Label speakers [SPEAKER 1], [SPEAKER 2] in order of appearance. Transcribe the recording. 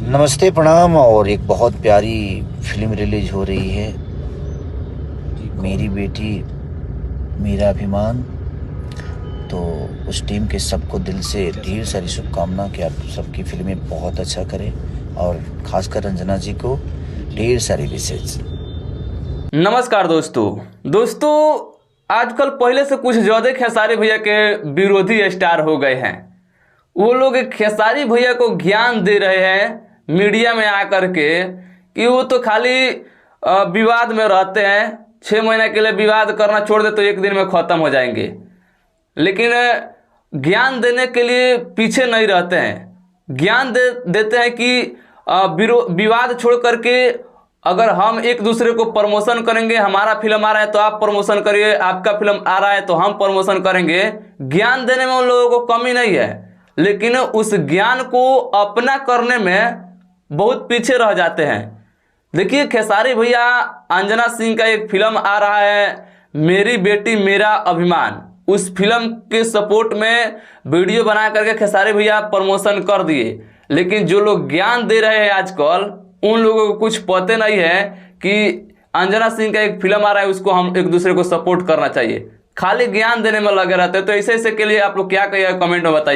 [SPEAKER 1] नमस्ते प्रणाम। और एक बहुत प्यारी फिल्म रिलीज हो रही है, मेरी बेटी मेरा अभिमान। तो उस टीम के सबको दिल से ढेर सारी शुभकामना कि आप सबकी फिल्में बहुत अच्छा करें, और खासकर रंजना जी को ढेर सारी विशेष।
[SPEAKER 2] नमस्कार दोस्तों आजकल पहले से कुछ ज़्यादा खेसारी भैया के विरोधी स्टार हो गए हैं। वो लोग खेसारी भैया को ज्ञान दे रहे हैं मीडिया में आकर के कि वो तो खाली विवाद में रहते हैं, 6 महीने के लिए विवाद करना छोड़ दे तो एक दिन में ख़त्म हो जाएंगे। लेकिन ज्ञान देने के लिए पीछे नहीं रहते हैं। ज्ञान देते हैं कि विवाद छोड़ करके अगर हम एक दूसरे को प्रमोशन करेंगे, हमारा फिल्म आ रहा है तो आप प्रमोशन करिए, आपका फिल्म आ रहा है तो हम प्रमोशन करेंगे। ज्ञान देने में उन लोगों को कमी नहीं है, लेकिन उस ज्ञान को अपना करने में बहुत पीछे रह जाते हैं। देखिए, खेसारी भैया अंजना सिंह का एक फिल्म आ रहा है, मेरी बेटी मेरा अभिमान। उस फिल्म के सपोर्ट में वीडियो बना करके खेसारी भैया प्रमोशन कर दिए। लेकिन जो लोग ज्ञान दे रहे हैं आजकल, उन लोगों को कुछ पता नहीं है कि अंजना सिंह का एक फिल्म आ रहा है, उसको हम एक दूसरे को सपोर्ट करना चाहिए। खाली ज्ञान देने में लगे रहते हैं। तो ऐसे के लिए आप लोग क्या कहिए, कमेंट में बताइए।